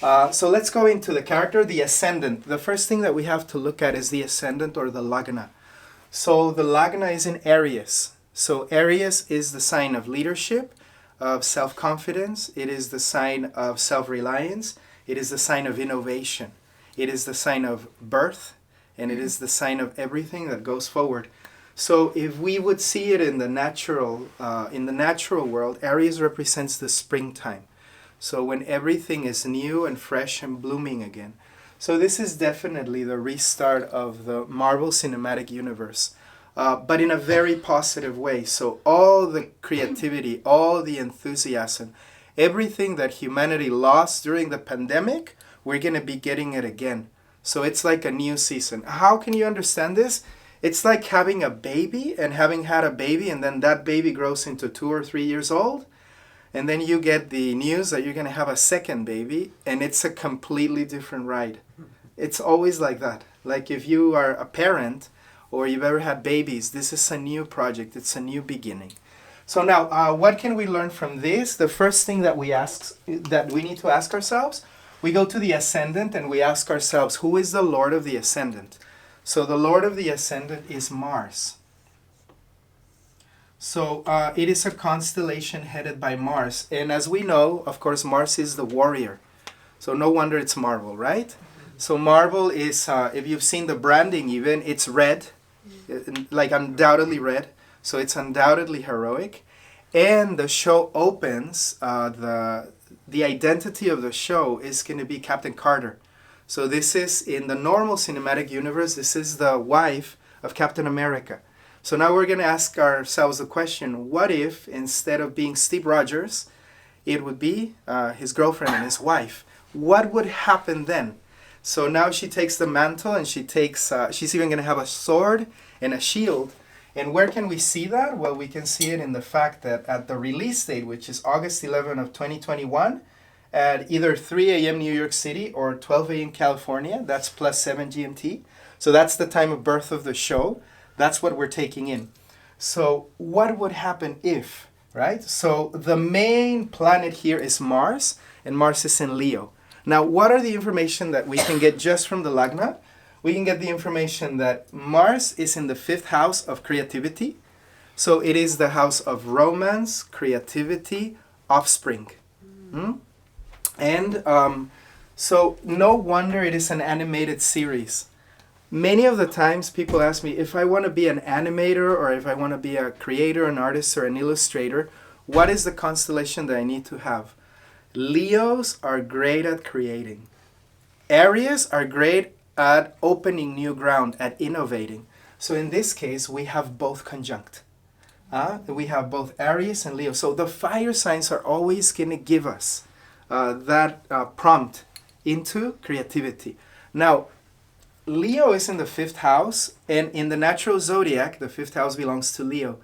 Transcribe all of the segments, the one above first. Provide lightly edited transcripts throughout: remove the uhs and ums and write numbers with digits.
So let's go into the character, the Ascendant. The first thing that we have to look at is the Ascendant or the Lagna. So the Lagna is in Aries. So Aries is the sign of leadership, of self-confidence. It is the sign of self-reliance. It is the sign of innovation. It is the sign of birth, and it is the sign of everything that goes forward. So if we would see it in the natural world, Aries represents the springtime. So when everything is new and fresh and blooming again. So this is definitely the restart of the Marvel Cinematic Universe, but in a very positive way. So all the creativity, all the enthusiasm, everything that humanity lost during the pandemic, we're going to be getting it again. So it's like a new season. How can you understand this? It's like having a baby and having had a baby, and then that baby grows into 2 or 3 years old. And then you get the news that you're going to have a second baby, and it's a completely different ride. It's always like that. Like if you are a parent or you've ever had babies, this is a new project. It's a new beginning. So now, what can we learn from this? The first thing that we need to ask ourselves, we go to the Ascendant and we ask ourselves, who is the Lord of the Ascendant? So the Lord of the Ascendant is Mars. So it is a constellation headed by Mars. And as we know, of course, Mars is the warrior. So no wonder it's Marvel, right? So Marvel is, if you've seen the branding even, it's red, like undoubtedly red. So it's undoubtedly heroic. And the show opens, the identity of the show is going to be Captain Carter. So this is, in the normal cinematic universe, this is the wife of Captain America. So now we're going to ask ourselves the question, what if instead of being Steve Rogers, it would be his girlfriend and his wife? What would happen then? So now she takes the mantle and she's even going to have a sword and a shield. And where can we see that? Well, we can see it in the fact that at the release date, which is August 11 of 2021, at either 3 a.m. New York City or 12 a.m. California, that's +7 GMT. So that's the time of birth of the show. That's what we're taking in. So what would happen if, right? So the main planet here is Mars, and Mars is in Leo. Now, what are the information that we can get just from the Lagna? We can get the information that Mars is in the 5th house of creativity. So it is the house of romance, creativity, offspring. And so no wonder it is an animated series. Many of the times people ask me if I want to be an animator or if I want to be a creator, an artist, or an illustrator, what is the constellation that I need to have? Leos are great at creating. Aries are great at opening new ground, at innovating. So in this case, we have both conjunct. We have both Aries and Leo. So the fire signs are always going to give us that prompt into creativity. Now, Leo is in the 5th house, and in the natural zodiac, the 5th house belongs to Leo.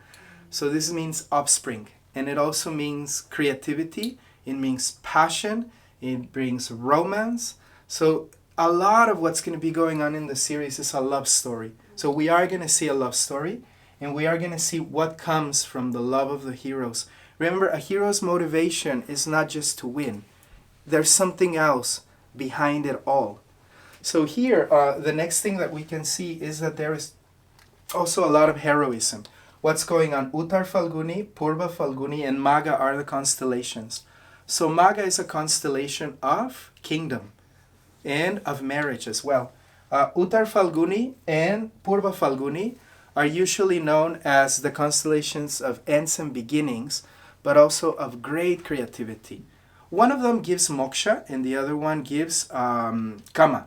So this means offspring, and it also means creativity, it means passion, it brings romance. So a lot of what's going to be going on in the series is a love story. So we are going to see a love story, and we are going to see what comes from the love of the heroes. Remember, a hero's motivation is not just to win. There's something else behind it all. So here, the next thing that we can see is that there is also a lot of heroism. What's going on? Uttar Falguni, Purva Falguni, and Maga are the constellations. So Maga is a constellation of kingdom and of marriage as well. Uttar Falguni and Purva Falguni are usually known as the constellations of ends and beginnings, but also of great creativity. One of them gives moksha and the other one gives kama.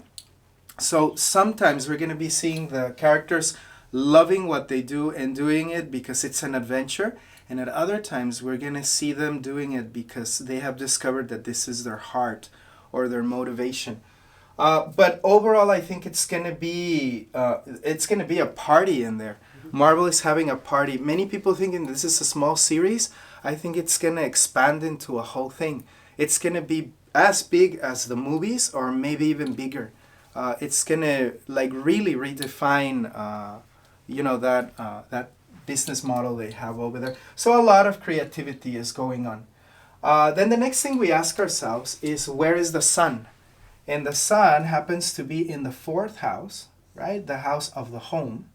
So sometimes we're going to be seeing the characters loving what they do and doing it because it's an adventure. And at other times we're going to see them doing it because they have discovered that this is their heart or their motivation. But overall, I think it's going to be a party in there. Marvel is having a party. Many people thinking this is a small series. I think it's going to expand into a whole thing. It's going to be as big as the movies or maybe even bigger. It's going to really redefine, that business model they have over there. So a lot of creativity is going on. Then the next thing we ask ourselves is, where is the sun? And the sun happens to be in the fourth house, right? The house of the home.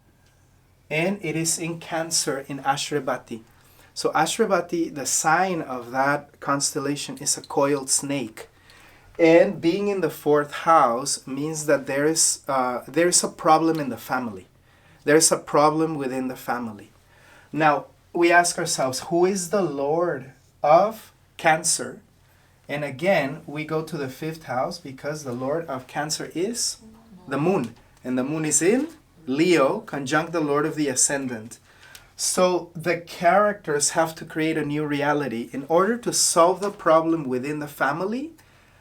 And it is in Cancer in Ashrabati. So Ashrabati, the sign of that constellation is a coiled snake. And being in the fourth house means that there is a problem in the family. There's a problem within the family. Now, we ask ourselves, who is the Lord of Cancer? And again, we go to the fifth house because the Lord of Cancer is the moon. And the moon is in Leo, conjunct the Lord of the Ascendant. So the characters have to create a new reality. In order to solve the problem within the family,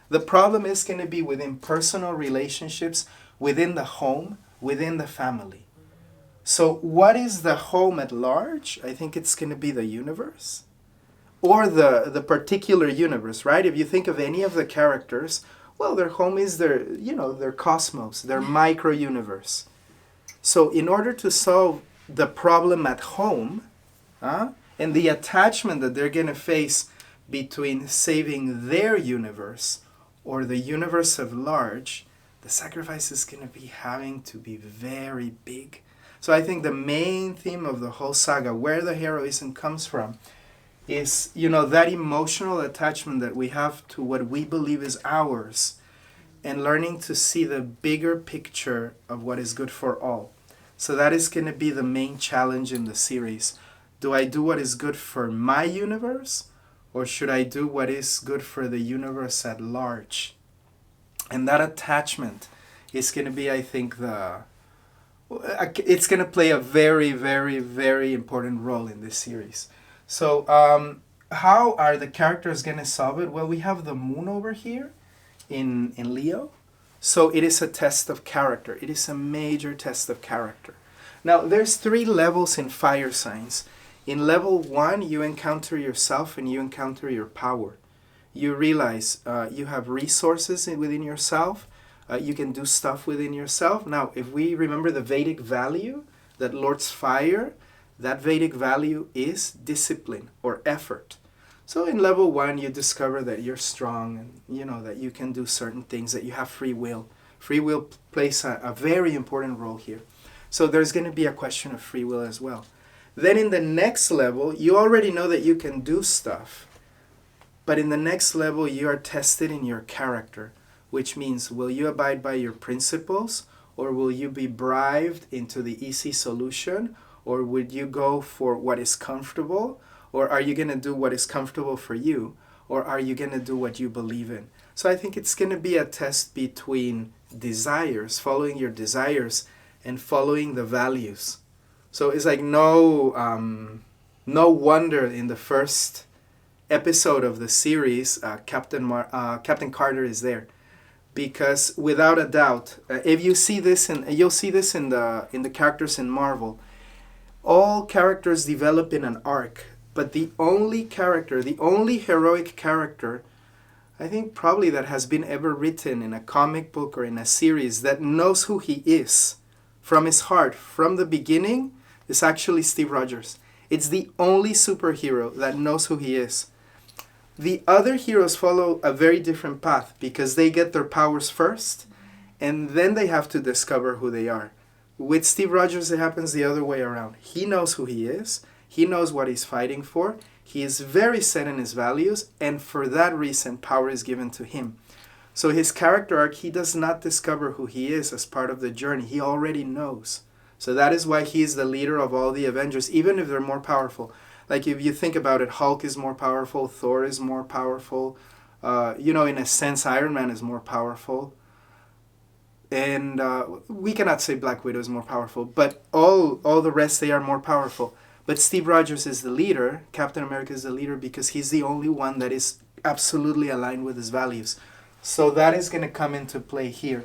the problem is going to be within personal relationships, within the home, within the family. So what is the home at large? I think it's going to be the universe. Or the particular universe, right? If you think of any of the characters, well, their home is their cosmos, their micro-universe. So in order to solve the problem at home, and the attachment that they're going to face between saving their universe or the universe at large, the sacrifice is going to be having to be very big. So I think the main theme of the whole saga, where the heroism comes from, is, that emotional attachment that we have to what we believe is ours, and learning to see the bigger picture of what is good for all. So that is going to be the main challenge in the series. Do I do what is good for my universe, or should I do what is good for the universe at large? And that attachment is going to be, I think, it's going to play a very, very, very important role in this series. So how are the characters going to solve it? Well, we have the moon over here in Leo. So it is a test of character. It is a major test of character. Now, there's 3 levels in fire signs. In level 1, you encounter yourself and you encounter your power. You realize you have resources within yourself. You can do stuff within yourself. Now, if we remember the Vedic value that lords fire, that Vedic value is discipline or effort. So in level 1, you discover that you're strong and that you can do certain things, that you have free will. Free will plays a very important role here. So there's going to be a question of free will as well. Then in the next level, you already know that you can do stuff. But in the next level, you are tested in your character, which means, will you abide by your principles, or will you be bribed into the easy solution, or would you go for what is comfortable, or are you going to do what is comfortable for you, or are you going to do what you believe in? So I think it's going to be a test between desires, following your desires, and following the values. So it's like no wonder in the first episode of the series, Captain Carter is there, because without a doubt, if you see this, you'll see this in the characters in Marvel. All characters develop in an arc, but the only heroic character, I think probably that has been ever written in a comic book or in a series that knows who he is from his heart, from the beginning, is actually Steve Rogers. It's the only superhero that knows who he is. The other heroes follow a very different path because they get their powers first, and then they have to discover who they are. With Steve Rogers, it happens the other way around. He knows who he is. He knows what he's fighting for. He is very set in his values, and for that reason, power is given to him. So his character arc, he does not discover who he is as part of the journey. He already knows. So that is why he is the leader of all the Avengers, even if they're more powerful. Like if you think about it, Hulk is more powerful, Thor is more powerful. In a sense, Iron Man is more powerful. And we cannot say Black Widow is more powerful, but all the rest, they are more powerful. But Steve Rogers is the leader, Captain America is the leader, because he's the only one that is absolutely aligned with his values. So that is going to come into play here.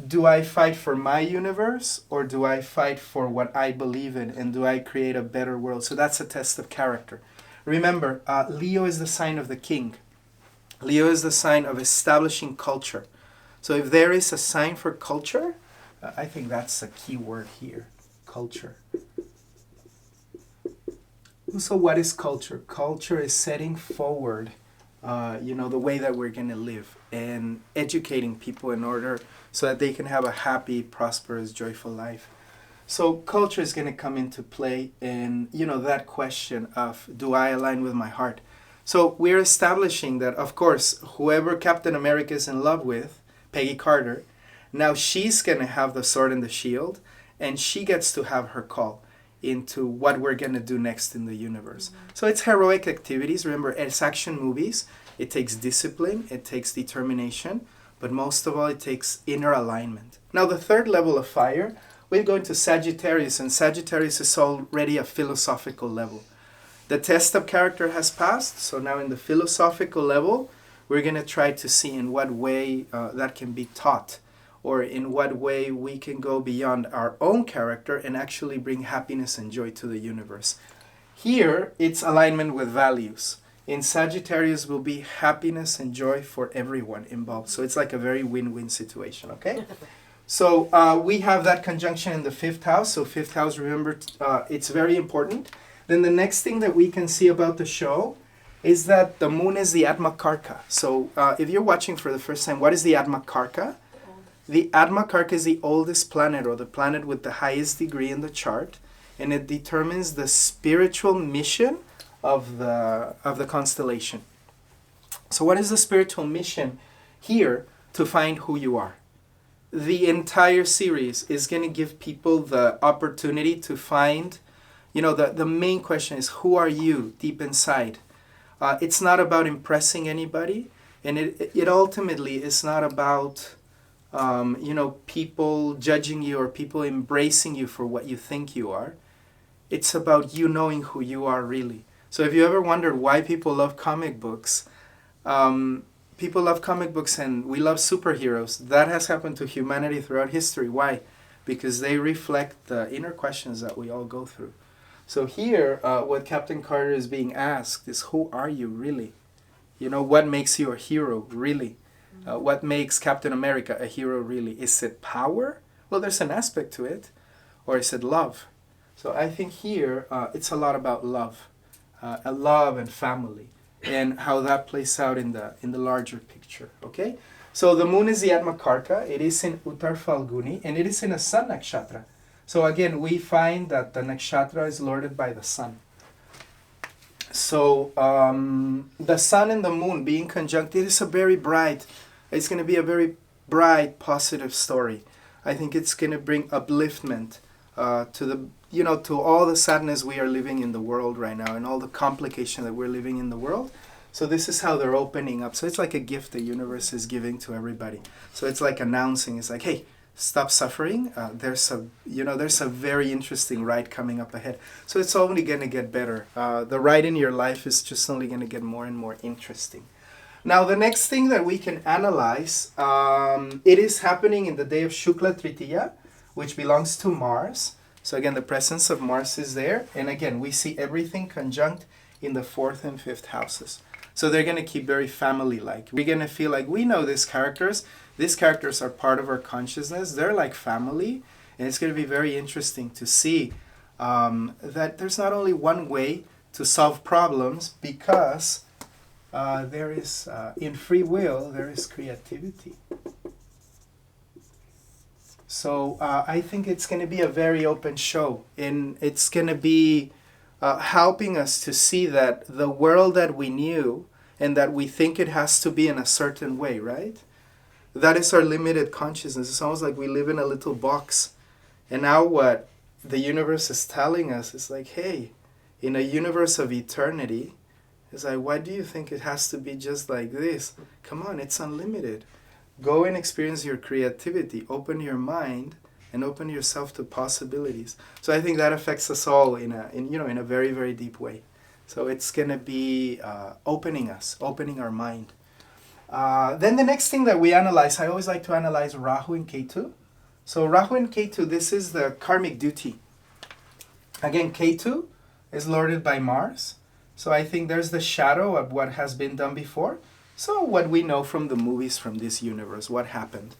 Do I fight for my universe, or do I fight for what I believe in, and do I create a better world? So that's a test of character. Remember, Leo is the sign of the king. Leo is the sign of establishing culture. So if there is a sign for culture, I think that's a key word here, culture. So what is culture? Culture is setting forward the way that we're going to live, and educating people in order so that they can have a happy, prosperous, joyful life. So culture is going to come into play, and that question of, do I align with my heart? So we're establishing that, of course, whoever Captain America is in love with, Peggy Carter, now she's going to have the sword and the shield, and she gets to have her call into what we're going to do next in the universe. Mm-hmm. So it's heroic activities. Remember, it's action movies. It takes discipline. It takes determination. But most of all, it takes inner alignment. Now, the third level of fire, we're going to Sagittarius, and Sagittarius is already a philosophical level. The test of character has passed, so now in the philosophical level, we're going to try to see in what way that can be taught, or in what way we can go beyond our own character and actually bring happiness and joy to the universe. Here, it's alignment with values. In Sagittarius will be happiness and joy for everyone involved. So it's like a very win-win situation, okay? So we have that conjunction in the fifth house. So fifth house, remember, it's very important. Then the next thing that we can see about the show is that the moon is the Atmakarka. So if you're watching for the first time, what is the Atmakarka? The Atmakarka is the oldest planet, or the planet with the highest degree in the chart, and it determines the spiritual mission of the constellation. So what is the spiritual mission here? To find who you are. The entire series is going to give people the opportunity to find, the main question is, who are you deep inside? It's not about impressing anybody, and it ultimately is not about people judging you or people embracing you for what you think you are. It's about you knowing who you are really. So if you ever wondered why people love comic books, people love comic books and we love superheroes. That has happened to humanity throughout history. Why? Because they reflect the inner questions that we all go through. So here, what Captain Carter is being asked is, who are you really? What makes you a hero really? What makes Captain America a hero really? Is it power? Well, there's an aspect to it. Or is it love? So I think here, it's a lot about love. Love and family, and how that plays out in the larger picture. Okay, so the moon is the Atmakarka. It is in Uttar Falguni, and it is in a sun nakshatra. So again, we find that the nakshatra is lorded by the sun. So the sun and the moon being conjunct, it is it's going to be a very bright, positive story. I think it's going to bring upliftment to all the sadness we are living in the world right now, and all the complication that we're living in the world. So this is how they're opening up. So it's like a gift the universe is giving to everybody. So it's like announcing, it's like, hey, stop suffering. There's a very interesting ride coming up ahead. So it's only going to get better. The ride in your life is just only going to get more and more interesting. Now, the next thing that we can analyze, it is happening in the day of Shukla Tritiya, which belongs to Mars. So again, the presence of Mars is there. And again, we see everything conjunct in the fourth and fifth houses. So they're going to keep very family-like. We're going to feel like we know these characters. These characters are part of our consciousness. They're like family. And it's going to be very interesting to see that there's not only one way to solve problems, because there is, in free will, there is creativity. So I think it's going to be a very open show, and it's going to be helping us to see that the world that we knew and that we think it has to be in a certain way, right? That is our limited consciousness. It's almost like we live in a little box. And now what the universe is telling us is like, hey, in a universe of eternity, it's like, why do you think it has to be just like this? Come on, it's unlimited. Go and experience your creativity. Open your mind and open yourself to possibilities. So I think that affects us all in a very, very deep way. So it's going to be opening our mind. Then the next thing that we analyze, I always like to analyze Rahu and K2. So Rahu and K2, this is the karmic duty. Again, K2 is lorded by Mars. So I think there's the shadow of what has been done before. So what we know from the movies from this universe, what happened.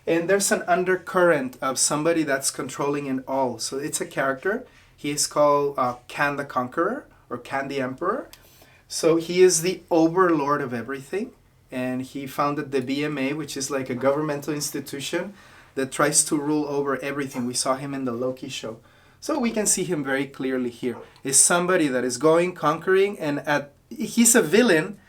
And there's an undercurrent of somebody that's controlling it all. So it's a character. He is called Can the Conqueror or Can the Emperor. So he is the overlord of everything, and he founded the BMA, which is like a governmental institution that tries to rule over everything. We saw him in the Loki show. So we can see him very clearly here. Is somebody that is going, conquering, and he's a villain,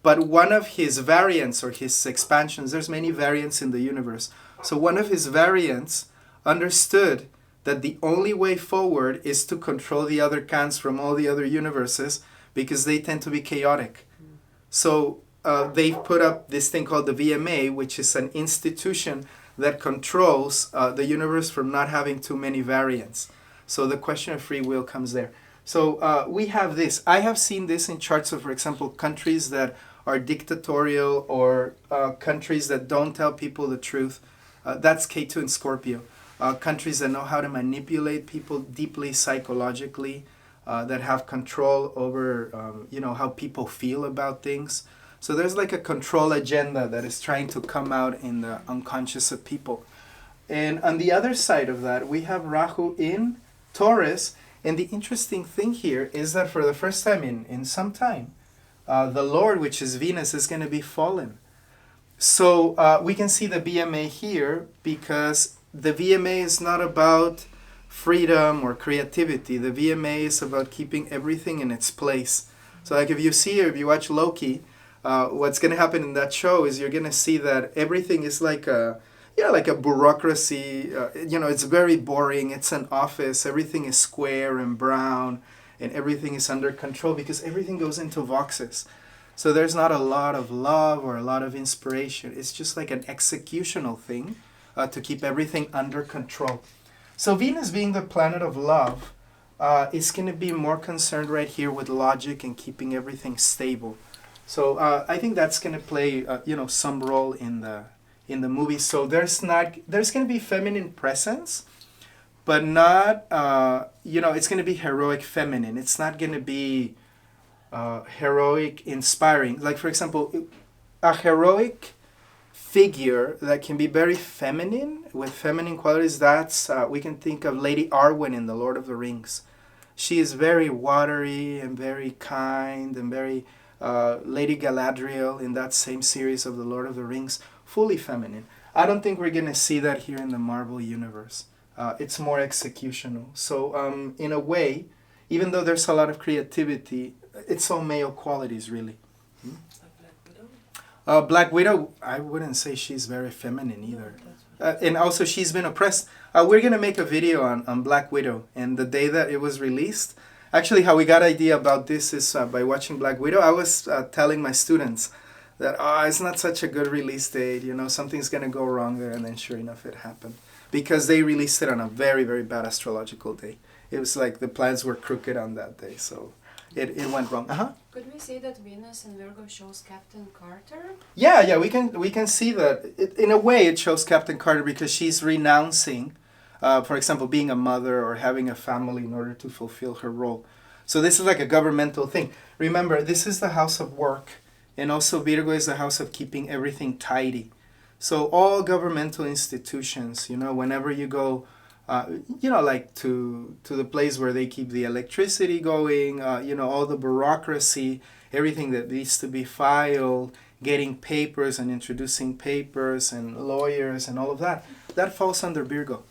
but one of his variants or his expansions, there's many variants in the universe. So one of his variants understood that the only way forward is to control the other Khans from all the other universes because they tend to be chaotic. So they've put up this thing called the VMA, which is an institution that controls the universe from not having too many variants. So the question of free will comes there. So we have this. I have seen this in charts of, for example, countries that are dictatorial or countries that don't tell people the truth. That's K2 and Scorpio. Countries that know how to manipulate people deeply psychologically, that have control over how people feel about things. So there's like a control agenda that is trying to come out in the unconscious of people. And on the other side of that, we have Rahu in Taurus. And the interesting thing here is that for the first time in some time, the Lord, which is Venus, is going to be fallen. So we can see the VMA here because the VMA is not about freedom or creativity. The VMA is about keeping everything in its place. So like if you watch Loki, what's going to happen in that show is you're going to see that everything is like a bureaucracy. It's very boring. It's an office. Everything is square and brown, and everything is under control because everything goes into boxes. So there's not a lot of love or a lot of inspiration. It's just like an executional thing to keep everything under control. So Venus, being the planet of love, is going to be more concerned right here with logic and keeping everything stable. So I think that's going to play some role in the movie. So there's going to be feminine presence, but not it's going to be heroic feminine. It's not going to be heroic inspiring. Like for example, a heroic figure that can be very feminine with feminine qualities. That's we can think of Lady Arwen in The Lord of the Rings. She is very watery and very kind and very Lady Galadriel in that same series of The Lord of the Rings, fully feminine. I don't think we're going to see that here in the Marvel universe. It's more executional. So in a way, even though there's a lot of creativity, it's all male qualities really. Black Widow, I wouldn't say she's very feminine either. And also she's been oppressed. We're going to make a video on Black Widow. And the day that it was released, actually how we got idea about this is by watching Black Widow. I was telling my students that it's not such a good release date. Something's going to go wrong there. And then sure enough, it happened. Because they released it on a very, very bad astrological day. It was like the plans were crooked on that day. So it went wrong. Could we say that Venus in Virgo shows Captain Carter? Yeah, we can see that. In a way, it shows Captain Carter because she's renouncing, for example, being a mother or having a family in order to fulfill her role. So this is like a governmental thing. Remember, this is the house of work, and also Virgo is the house of keeping everything tidy. So all governmental institutions, whenever you go, like to the place where they keep the electricity going, all the bureaucracy, everything that needs to be filed, getting papers and introducing papers and lawyers and all of that, that falls under Virgo.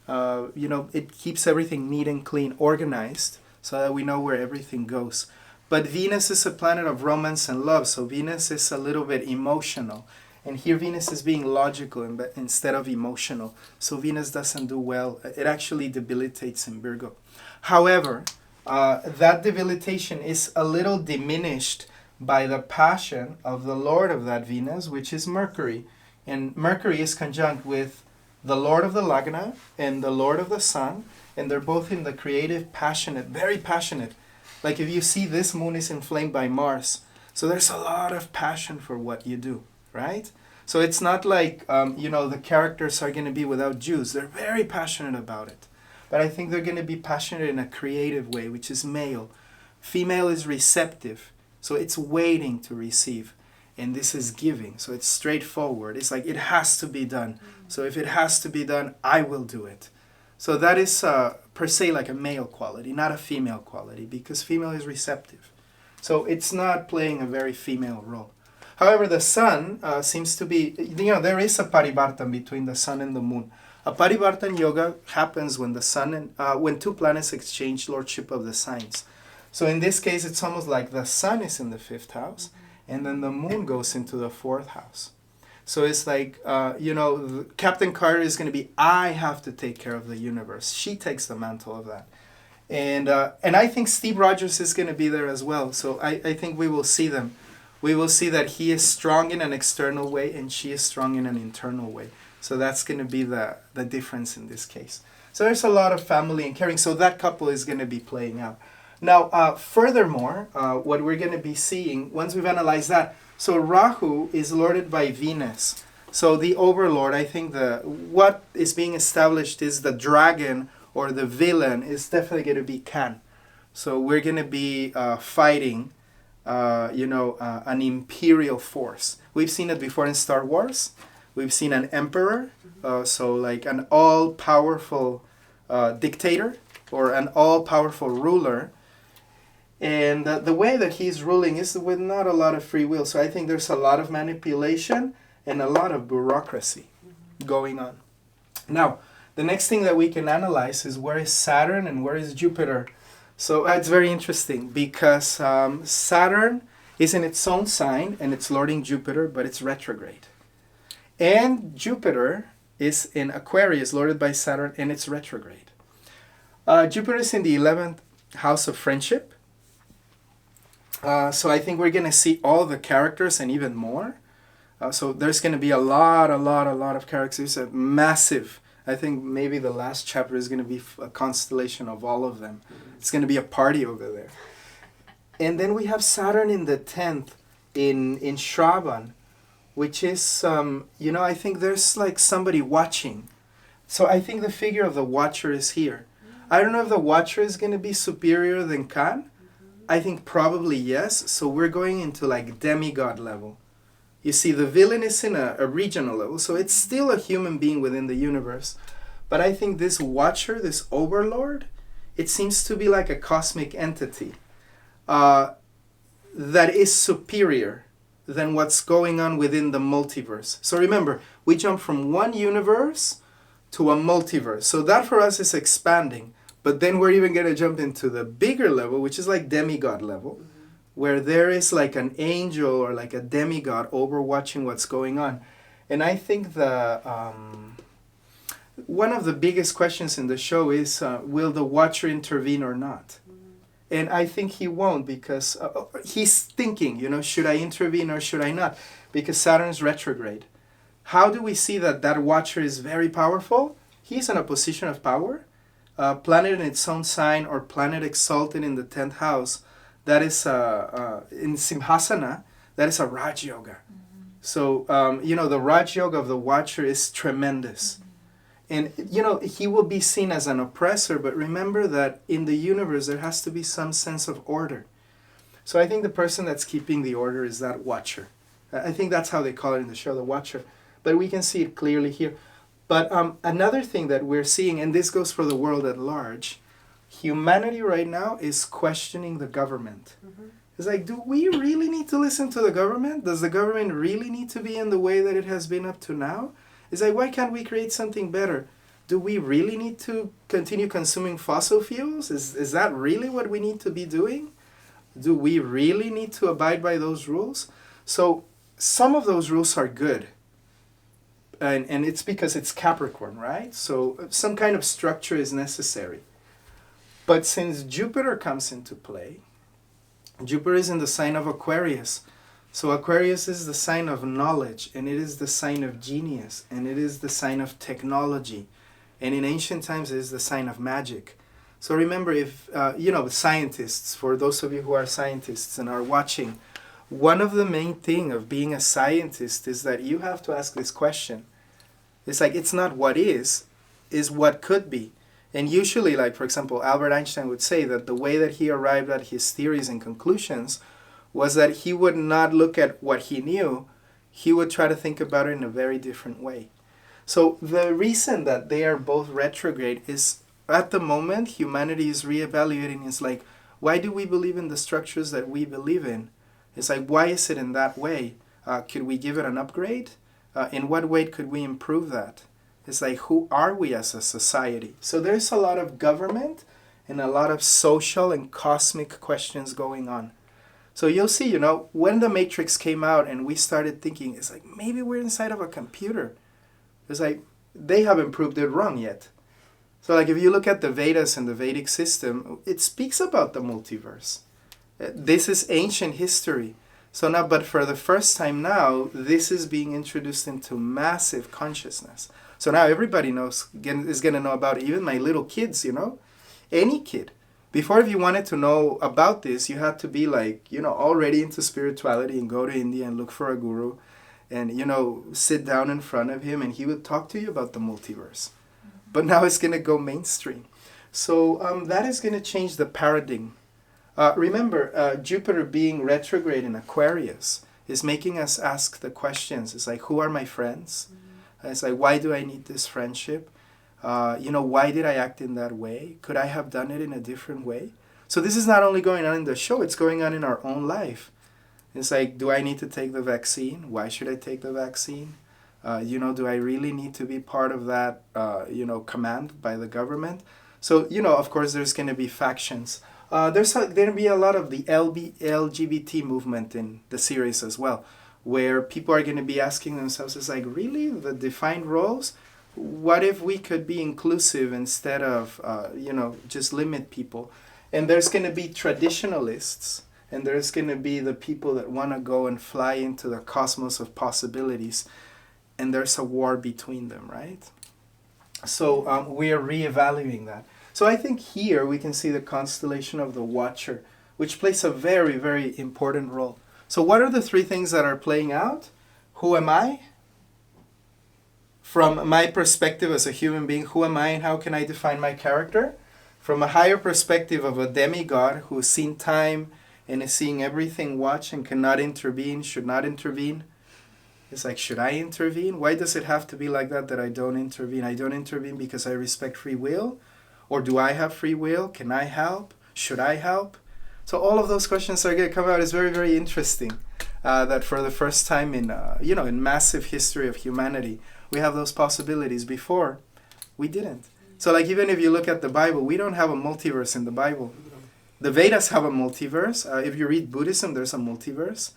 It keeps everything neat and clean, organized, so that we know where everything goes. But Venus is a planet of romance and love, so Venus is a little bit emotional. And here Venus is being logical instead of emotional. So Venus doesn't do well. It actually debilitates in Virgo. However, that debilitation is a little diminished by the passion of the Lord of that Venus, which is Mercury. And Mercury is conjunct with the Lord of the Lagna and the Lord of the Sun. And they're both in the creative, passionate, very passionate. Like if you see this moon is inflamed by Mars. So there's a lot of passion for what you do. Right? So it's not like, the characters are going to be without juice. They're very passionate about it. But I think they're going to be passionate in a creative way, which is male. Female is receptive. So it's waiting to receive. And this is giving. So it's straightforward. It's like it has to be done. So if it has to be done, I will do it. So that is per se like a male quality, not a female quality, because female is receptive. So it's not playing a very female role. However, the sun seems to be, there is a Paribatan between the sun and the moon. A Paribatan yoga happens when the sun and when two planets exchange lordship of the signs. So in this case, it's almost like the sun is in the 5th house, and then the moon goes into the 4th house. So it's like, Captain Carter is going to be, I have to take care of the universe. She takes the mantle of that. And I think Steve Rogers is going to be there as well. So I think we will see them. We will see that he is strong in an external way and she is strong in an internal way. So that's going to be the difference in this case. So there's a lot of family and caring. So that couple is going to be playing out. Now, furthermore, what we're going to be seeing, once we've analyzed that, so Rahu is lorded by Venus. So the overlord, I think what is being established is the dragon or the villain is definitely going to be Khan. So we're going to be fighting, an imperial force. We've seen it before in Star Wars. We've seen an emperor, so like an all-powerful dictator or an all-powerful ruler. And the way that he's ruling is with not a lot of free will. So I think there's a lot of manipulation and a lot of bureaucracy going on. Now, the next thing that we can analyze is where is Saturn and where is Jupiter. So it's very interesting because Saturn is in its own sign and it's lording Jupiter, but it's retrograde. And Jupiter is in Aquarius, lorded by Saturn, and it's retrograde. Jupiter is in the 11th house of friendship. So I think we're going to see all the characters and even more. So there's going to be a lot of characters. A massive, I think maybe the last chapter is going to be a constellation of all of them. It's going to be a party over there. And then we have Saturn in the 10th in Shravan, which is, I think there's like somebody watching. So I think the figure of the watcher is here. I don't know if the watcher is going to be superior than Khan. I think probably yes. So we're going into like demigod level. You see, the villain is in a regional level, so it's still a human being within the universe. But I think this watcher, this overlord, it seems to be like a cosmic entity that is superior than what's going on within the multiverse. So remember, we jump from one universe to a multiverse. So that for us is expanding. But then we're even going to jump into the bigger level, which is like demigod level, where there is like an angel or like a demigod overwatching what's going on. And I think one of the biggest questions in the show is, will the watcher intervene or not? And I think he won't because he's thinking, should I intervene or should I not? Because Saturn's retrograde. How do we see that watcher is very powerful? He's in a position of power. Planet in its own sign or planet exalted in the 10th house, that is in Simhasana, that is a Raj Yoga. So, the Raj Yoga of the watcher is tremendous. And, he will be seen as an oppressor, but remember that in the universe there has to be some sense of order. So I think the person that's keeping the order is that watcher. I think that's how they call it in the show, the watcher. But we can see it clearly here. But another thing that we're seeing, and this goes for the world at large, humanity right now is questioning the government. It's like, do we really need to listen to the government? Does the government really need to be in the way that it has been up to now? It's like, why can't we create something better? Do we really need to continue consuming fossil fuels? Is that really what we need to be doing? Do we really need to abide by those rules? So some of those rules are good. And it's because it's Capricorn, right? So some kind of structure is necessary. But since Jupiter comes into play, Jupiter is in the sign of Aquarius. So Aquarius is the sign of knowledge, and it is the sign of genius, and it is the sign of technology. And in ancient times, it is the sign of magic. So remember, if, scientists, for those of you who are scientists and are watching, one of the main things of being a scientist is that you have to ask this question. It's like, it's not what is what could be. And usually, like, for example, Albert Einstein would say that the way that he arrived at his theories and conclusions was that he would not look at what he knew, he would try to think about it in a very different way. So the reason that they are both retrograde is, at the moment, humanity is reevaluating. It's like, Why do we believe in the structures that we believe in? It's like, why is it in that way? Could we give it an upgrade? In what way could we improve that? It's like, who are we as a society? So there's a lot of government and a lot of social and cosmic questions going on. So you'll see, when the Matrix came out and we started thinking, it's like, maybe we're inside of a computer. It's like, they haven't proved it wrong yet. So like if you look at the Vedas and the Vedic system, it speaks about the multiverse. This is ancient history. So now, but for the first time now, this is being introduced into massive consciousness. So now everybody is going to know about it, even my little kids, any kid. Before, if you wanted to know about this, you had to be like, already into spirituality and go to India and look for a guru and, sit down in front of him and he would talk to you about the multiverse. But now it's going to go mainstream. So that is going to change the paradigm. Remember, Jupiter being retrograde in Aquarius is making us ask the questions. It's like, who are my friends? It's like, why do I need this friendship? Why did I act in that way? Could I have done it in a different way? So this is not only going on in the show, it's going on in our own life. It's like, do I need to take the vaccine? Why should I take the vaccine? Do I really need to be part of that, command by the government? So, of course, there's going to be factions. There's going to be a lot of the LGBT movement in the series as well, where people are going to be asking themselves, it's like, really, the defined roles? What if we could be inclusive instead of, just limit people? And there's going to be traditionalists, and there's going to be the people that want to go and fly into the cosmos of possibilities, and there's a war between them, right? So we are reevaluating that. So I think here we can see the constellation of the Watcher, which plays a very, very important role. So what are the three things that are playing out? Who am I? From my perspective as a human being, who am I and how can I define my character? From a higher perspective of a demigod who has seen time and is seeing everything, watch and cannot intervene, should not intervene. It's like, should I intervene? Why does it have to be like that I don't intervene? I don't intervene because I respect free will? Or do I have free will? Can I help? Should I help? So all of those questions are going to come out. It's very, very interesting that for the first time in massive history of humanity, we have those possibilities. Before, we didn't. So like even if you look at the Bible, we don't have a multiverse in the Bible. The Vedas have a multiverse. If you read Buddhism, there's a multiverse.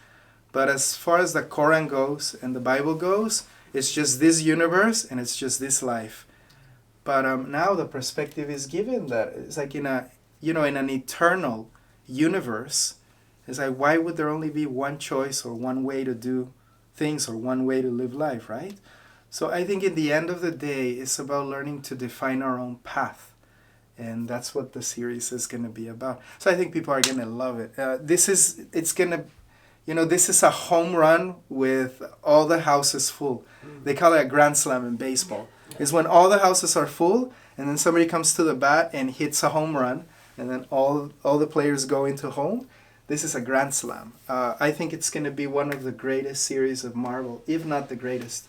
But as far as the Quran goes and the Bible goes, it's just this universe and it's just this life. But now the perspective is given that it's like in an eternal universe, it's like, why would there only be one choice or one way to do things or one way to live life, right? So I think in the end of the day, it's about learning to define our own path. And that's what the series is going to be about. So I think people are going to love it. This is a home run with all the houses full. They call it a grand slam in baseball. It's when all the houses are full and then somebody comes to the bat and hits a home run and then all the players go into home. This is a grand slam. I think it's going to be one of the greatest series of Marvel, if not the greatest.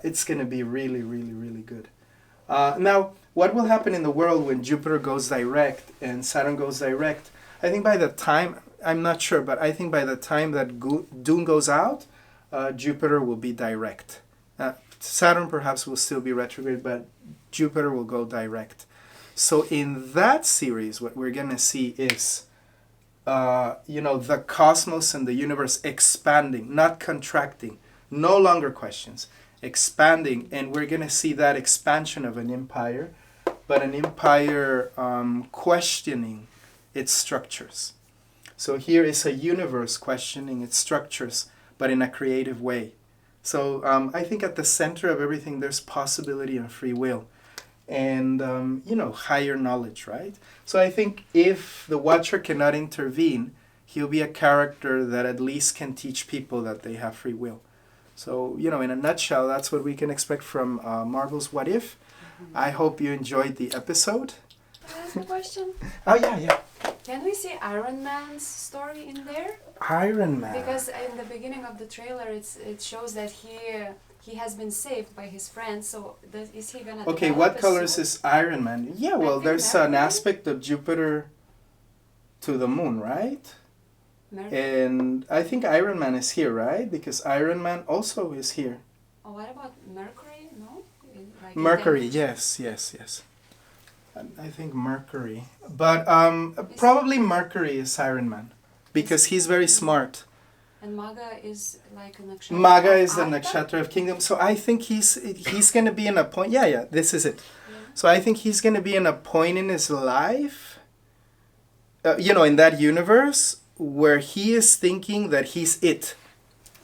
It's going to be really, really, really good. Now, what will happen in the world when Jupiter goes direct and Saturn goes direct? I think by the time, I'm not sure, but I think by the time that Dune goes out, Jupiter will be direct. Saturn perhaps will still be retrograde, but Jupiter will go direct. So in that series, what we're going to see is, the cosmos and the universe expanding, not contracting, no longer questions, expanding. And we're going to see that expansion of an empire, but an empire questioning its structures. So here is a universe questioning its structures, but in a creative way. So I think at the center of everything, there's possibility and free will and, higher knowledge, right? So I think if the Watcher cannot intervene, he'll be a character that at least can teach people that they have free will. So, in a nutshell, that's what we can expect from Marvel's What If. Mm-hmm. I hope you enjoyed the episode. Can I ask a question? Oh, yeah. Can we see Iron Man's story in there? Iron Man. Because in the beginning of the trailer, it shows that he has been saved by his friends. So is he gonna? Okay, what colors is Iron Man? Yeah, well, there's an aspect of Jupiter to the moon, right? Mercury. And I think Iron Man is here, right? Because Iron Man also is here. Oh, what about Mercury? No? Like Mercury, in yes. I think Mercury. But Is- probably Mercury is Iron Man. Because he's very smart. And Maga is like a nakshatra. Maga of is the Artha? nakshatra of kingdom. So I think he's going to be in a point. Yeah, this is it. Yeah. So I think he's going to be in a point in his life, in that universe, where he is thinking that he's it.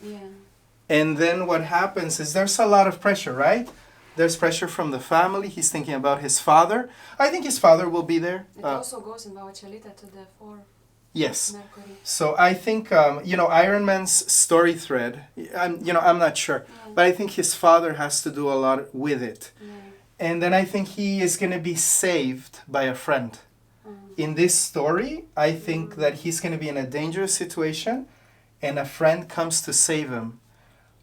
Yeah. And then what happens is there's a lot of pressure, right? There's pressure from the family. He's thinking about his father. I think his father will be there. It also goes in Vavachalita to the 4 Yes. Mercury. So I think, Iron Man's story thread, I'm not sure. Yeah. But I think his father has to do a lot with it. Yeah. And then I think he is going to be saved by a friend. Mm. In this story, I think that he's going to be in a dangerous situation and a friend comes to save him.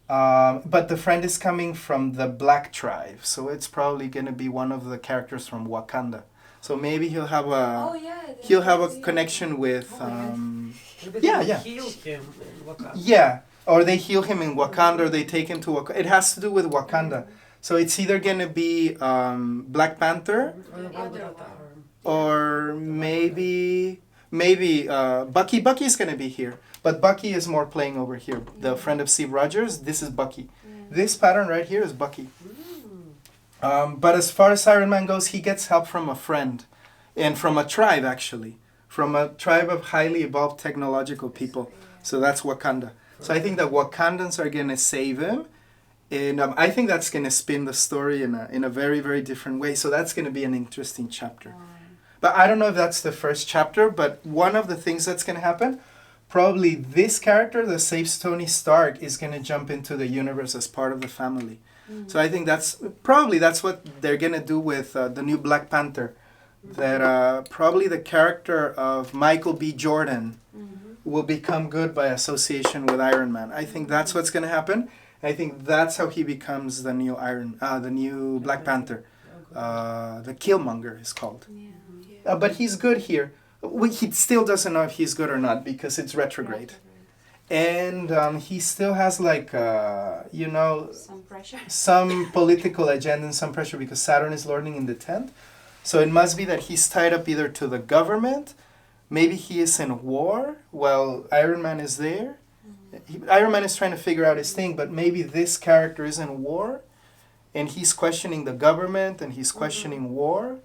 But the friend is coming from the Black tribe, so it's probably going to be one of the characters from Wakanda. So maybe he'll have Oh, yeah. a connection with Maybe Yeah, they yeah. heal him in Wakanda. yeah, or they heal him in Wakanda, or they take him to Wakanda. It has to do with Wakanda. So it's either going to be Black Panther, or maybe Bucky. Bucky is going to be here, but Bucky is more playing over here. The friend of Steve Rogers. This is Bucky. Yeah. This pattern right here is Bucky. But as far as Iron Man goes, he gets help from a friend, and from a tribe actually, from a tribe of highly evolved technological people. So that's Wakanda. So I think that Wakandans are going to save him. And I think that's going to spin the story in a very, very different way. So that's going to be an interesting chapter. But I don't know if that's the first chapter, but one of the things that's going to happen, probably this character that saves Tony Stark is going to jump into the universe as part of the family. So I think that's what they're going to do with the new Black Panther. That probably the character of Michael B. Jordan will become good by association with Iron Man. I think that's what's going to happen. I think that's how he becomes the new Black Panther. The Killmonger is called. Yeah. But he's good here. He still doesn't know if he's good or not because it's retrograde. And he still has Some pressure. some political agenda and some pressure because Saturn is lording in the 10th. So it must be that he's tied up either to the government, maybe he is in war while Iron Man is there. Iron Man is trying to figure out his thing, but maybe this character is in war and he's questioning the government and he's questioning war.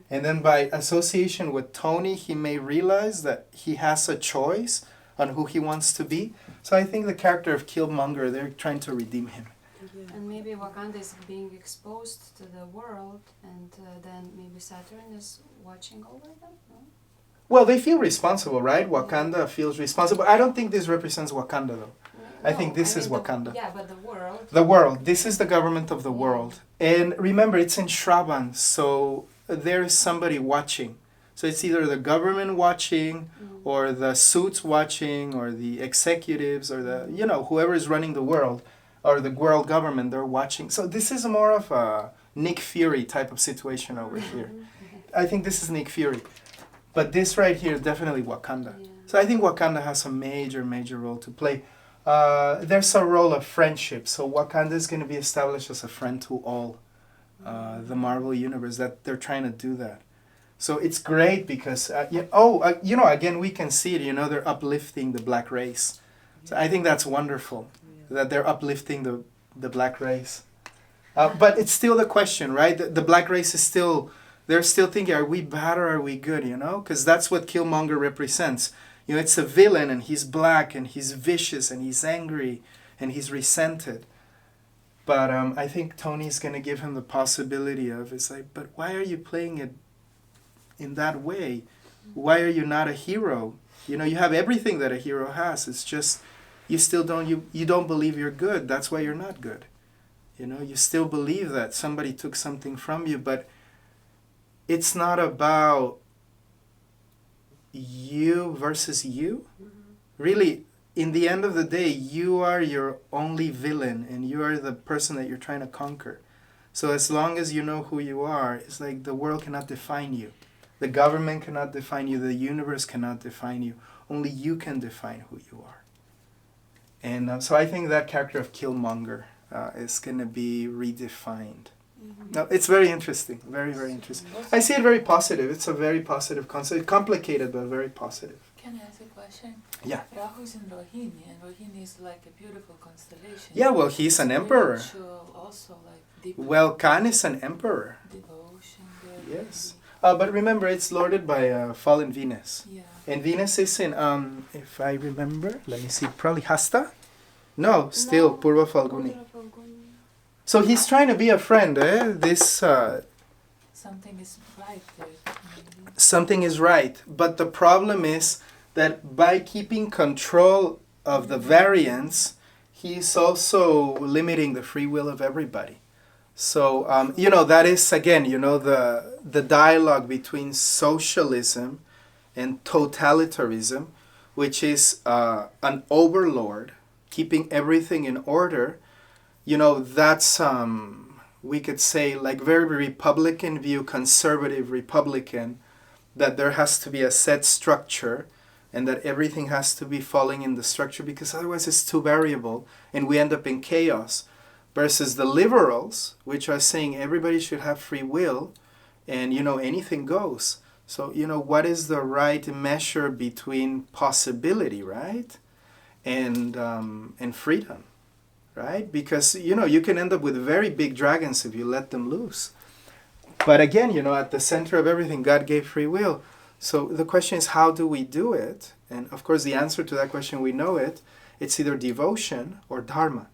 And then by association with Tony, he may realize that he has a choice on who he wants to be. So I think the character of Killmonger, they're trying to redeem him. And maybe Wakanda is being exposed to the world, and then maybe Saturn is watching over them. No? Well, they feel responsible, right? Wakanda feels responsible. I don't think this represents Wakanda, though. I think this is Wakanda. Yeah, but the world. The world. This is the government of the world. And remember, it's in Shravan, so there is somebody watching. So it's either the government watching, or the suits watching, or the executives, or whoever is running the world, or the world government, they're watching. So this is more of a Nick Fury type of situation over here. I think this is Nick Fury. But this right here is definitely Wakanda. Yeah. So I think Wakanda has a major, major role to play. There's a role of friendship. So Wakanda is going to be established as a friend to all the Marvel Universe. That they're trying to do that. So it's great because, again, we can see it. They're uplifting the black race. So I think that's wonderful that they're uplifting the black race. But it's still the question, right? The black race is still... They're still thinking, are we bad or are we good, Because that's what Killmonger represents. It's a villain and he's black and he's vicious and he's angry and he's resented. But I think Tony's going to give him the possibility of, it's like, but why are you playing it in that way? Why are you not a hero? You have everything that a hero has. It's just, you still don't, you don't believe you're good. That's why you're not good. You still believe that somebody took something from you, but it's not about you versus you. Really, in the end of the day, you are your only villain and you are the person that you're trying to conquer. So as long as you know who you are, it's like the world cannot define you. The government cannot define you. The universe cannot define you. Only you can define who you are. And so I think that character of Killmonger is going to be redefined. No, it's very interesting. Very, very interesting. I see it very positive. It's a very positive concept. Complicated, but very positive. Can I ask a question? Yeah. Rahu is in Rohini, and Rohini is like a beautiful constellation. Yeah, well, he's an emperor. Spiritual, also like deep Well, Khan is an emperor. devotion. There, Yes. But remember, it's lorded by fallen Venus. maybe. Yeah. And Venus is in, if I remember, let me see, probably Hasta? No, still No, Purva Falguni. Purva Falguni. So he's trying to be a friend, eh? Something is right there. Maybe. Something is right. But the problem is that by keeping control of the variance, he's also limiting the free will of everybody. So, that is, again, the dialogue between socialism and totalitarianism, which is an overlord keeping everything in order. That's, we could say, like very Republican view, conservative Republican, that there has to be a set structure and that everything has to be falling in the structure because otherwise it's too variable and we end up in chaos. Versus the liberals, which are saying everybody should have free will and, anything goes. So, what is the right measure between possibility, right? And freedom, right? Because, you can end up with very big dragons if you let them loose. But again, at the center of everything, God gave free will. So the question is, how do we do it? And of course, the answer to that question, we know it. It's either devotion or dharma.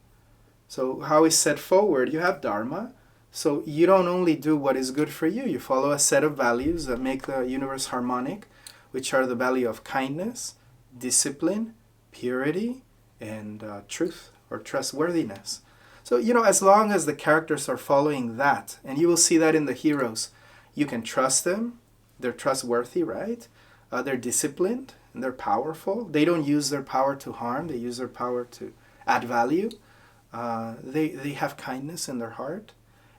So how is set forward? You have dharma. So you don't only do what is good for you. You follow a set of values that make the universe harmonic, which are the value of kindness, discipline, purity, and truth or trustworthiness. So, as long as the characters are following that, and you will see that in the heroes, you can trust them. They're trustworthy, right? They're disciplined and they're powerful. They don't use their power to harm. They use their power to add value. They have kindness in their heart,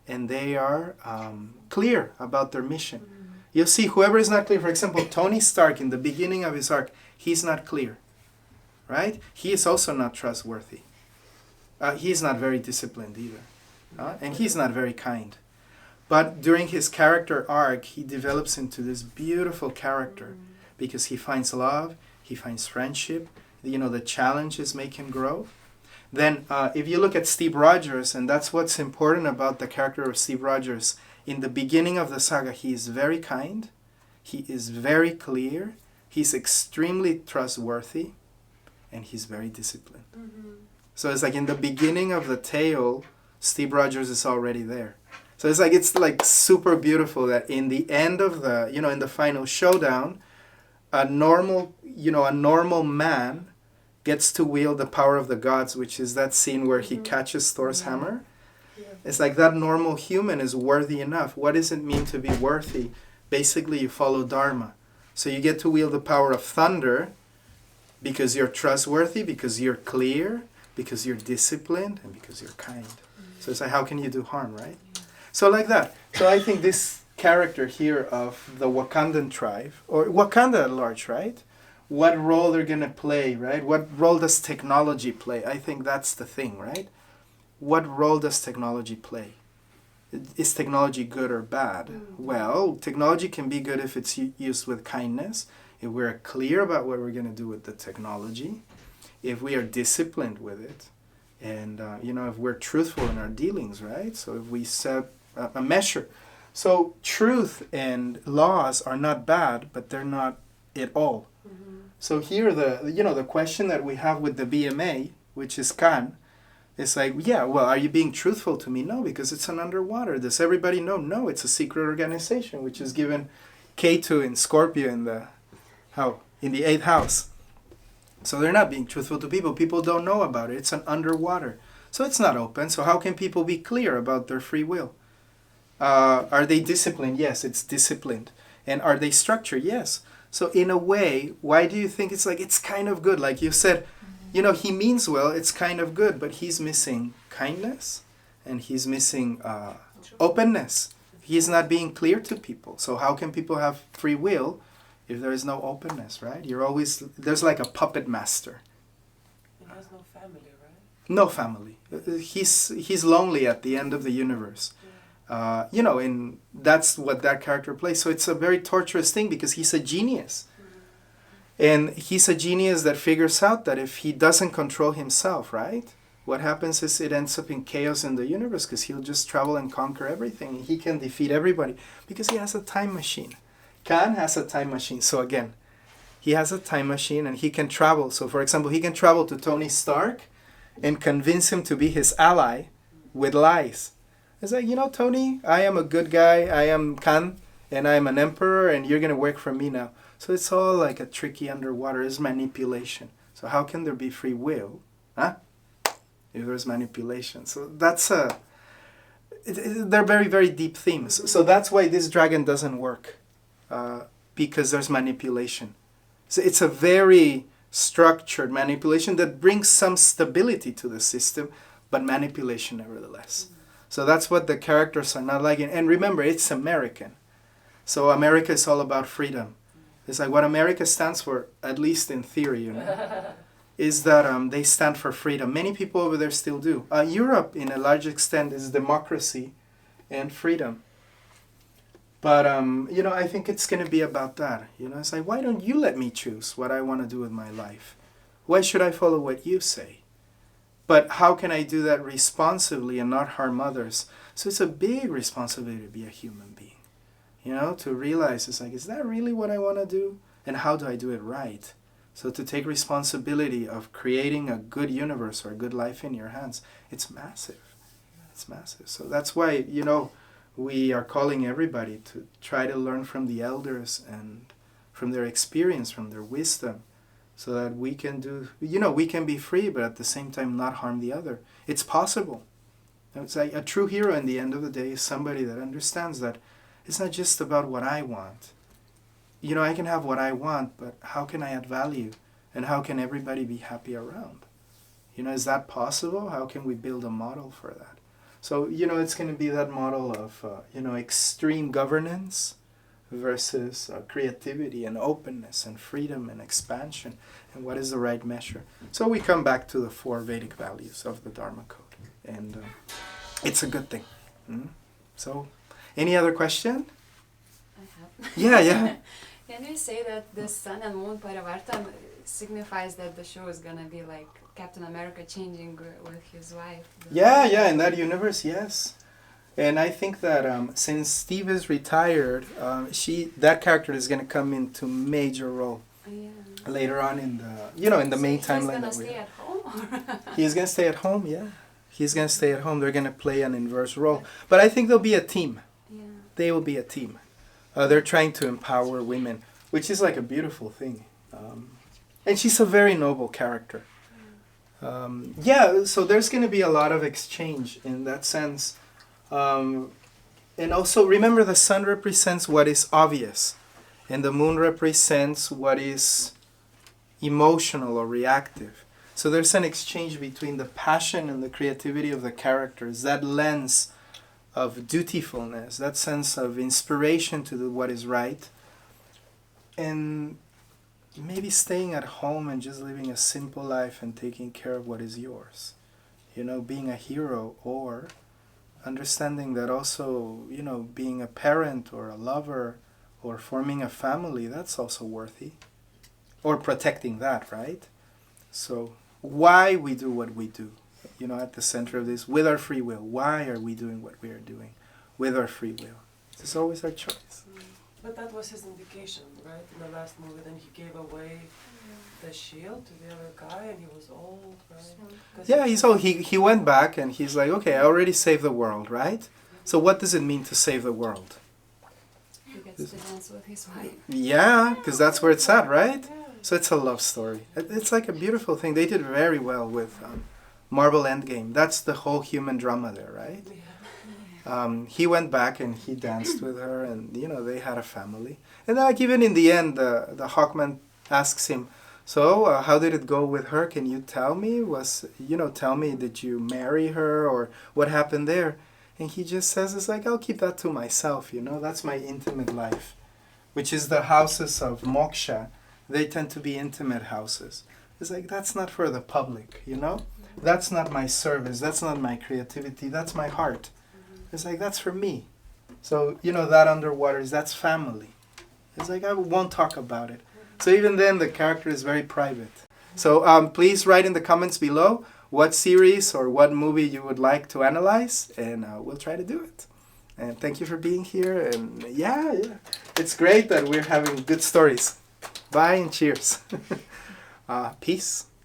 and they are clear about their mission. You'll see whoever is not clear, for example, Tony Stark in the beginning of his arc, he's not clear, right? He is also not trustworthy. He's not very disciplined either, and he's not very kind. But during his character arc, he develops into this beautiful character because he finds love, he finds friendship, the challenges make him grow. Then if you look at Steve Rogers, and that's what's important about the character of Steve Rogers, in the beginning of the saga, he is very kind, he is very clear, he's extremely trustworthy, and he's very disciplined. So it's like in the beginning of the tale, Steve Rogers is already there. So it's like super beautiful that in the end of the, in the final showdown, a normal man gets to wield the power of the gods, which is that scene where he catches Thor's hammer. Yeah. It's like that normal human is worthy enough. What does it mean to be worthy? Basically, you follow dharma. So you get to wield the power of thunder because you're trustworthy, because you're clear, because you're disciplined, and because you're kind. So it's like, how can you do harm, right? So like that. So I think this character here of the Wakandan tribe, or Wakanda at large, right? What role they're going to play, right? What role does technology play? I think that's the thing, right? What role does technology play? Is technology good or bad? Well, technology can be good if it's used with kindness, if we're clear about what we're going to do with the technology, if we are disciplined with it, and, if we're truthful in our dealings, right? So if we set a measure. So truth and laws are not bad, but they're not at all. So here, the question that we have with the BMA, which is Khan, is like, yeah, well, are you being truthful to me? No, because it's an underwater. Does everybody know? No, it's a secret organization, which is given K2 in Scorpio in the 8th house. So they're not being truthful to people. People don't know about it. It's an underwater. So it's not open. So how can people be clear about their free will? Are they disciplined? Yes, it's disciplined. And are they structured? Yes. So in a way, why do you think it's kind of good? Like you said, he means well, it's kind of good, but he's missing kindness and he's missing openness. he's not being clear to people. So how can people have free will if there is no openness, right? There's like a puppet master. He has no family, right? No family. He's lonely at the end of the universe. And that's what that character plays. So it's a very torturous thing because he's a genius. And he's a genius that figures out that if he doesn't control himself, right? What happens is it ends up in chaos in the universe because he'll just travel and conquer everything. He can defeat everybody because he has a time machine. Khan has a time machine. So again, he has a time machine and he can travel. So for example, he can travel to Tony Stark and convince him to be his ally with lies. It's like, Tony, I am a good guy. I am Khan and I am an emperor and you're going to work for me now. So it's all like a tricky underwater. It's manipulation. So how can there be free will? Huh? If there's manipulation. So they're very, very deep themes. So that's why this dragon doesn't work. Because there's manipulation. So it's a very structured manipulation that brings some stability to the system, but manipulation nevertheless. So that's what the characters are not liking. And remember, it's American. So America is all about freedom. It's like what America stands for, at least in theory, is that they stand for freedom. Many people over there still do. Europe, in a large extent, is democracy and freedom. But, I think it's going to be about that. It's like, why don't you let me choose what I want to do with my life? Why should I follow what you say? But how can I do that responsibly and not harm others? So it's a big responsibility to be a human being. To realize, it's like, is that really what I want to do? And how do I do it right? So to take responsibility of creating a good universe or a good life in your hands, it's massive. It's massive. So that's why, we are calling everybody to try to learn from the elders and from their experience, from their wisdom, so that we can we can be free, but at the same time not harm the other. It's possible. It's like a true hero in the end of the day is somebody that understands that it's not just about what I want. I can have what I want, but how can I add value? And how can everybody be happy around? Is that possible? How can we build a model for that? So, it's going to be that model of, extreme governance versus creativity and openness and freedom and expansion. And what is the right measure? So we come back to the 4 Vedic values of the Dharma Code. And it's a good thing. So, any other question? I have. Yeah. Can you say that the sun and moon Paribatan signifies that the show is going to be like Captain America changing with his wife? Yeah, in that universe, yes. And I think that since Steve is retired, that character is going to come into major role later on in the main timeline that we have. He's going to stay at home, yeah. He's going to stay at home. They're going to play an inverse role. But I think they'll be a team. Yeah. They will be a team. They're trying to empower women, which is like a beautiful thing. And she's a very noble character. So there's going to be a lot of exchange in that sense. And also, remember, the sun represents what is obvious, and the moon represents what is emotional or reactive. So there's an exchange between the passion and the creativity of the characters, that lens of dutifulness, that sense of inspiration to do what is right, and maybe staying at home and just living a simple life and taking care of what is yours. Being a hero, or understanding that also, being a parent or a lover or forming a family, that's also worthy. Or protecting that, right? So why we do what we do, at the center of this, with our free will. Why are we doing what we are doing with our free will? It's always our choice. But that was his indication, right? In the last movie, then he gave away the shield to the other guy, and he was old, right? Yeah, he's old. He went back and he's like, okay, I already saved the world, right? So what does it mean to save the world? He gets to dance with his wife. Yeah, because that's where it's at, right? So it's a love story. It's like a beautiful thing. They did very well with Marvel Endgame. That's the whole human drama there, right? He went back and he danced with her, and they had a family. And like even in the end, the Hawkman asks him, so how did it go with her? Can you tell me? Tell me, did you marry her, or what happened there? And he just says, it's like, I'll keep that to myself, you know, that's my intimate life, which is the houses of moksha. They tend to be intimate houses. It's like, that's not for the public, you know? That's not my service, that's not my creativity, that's my heart. It's like, that's for me. So, you know, that underwater, that's family. It's like, I won't talk about it. So even then, the character is very private. So please write in the comments below what series or what movie you would like to analyze, and we'll try to do it. And thank you for being here. And yeah, it's great that we're having good stories. Bye and cheers. Peace.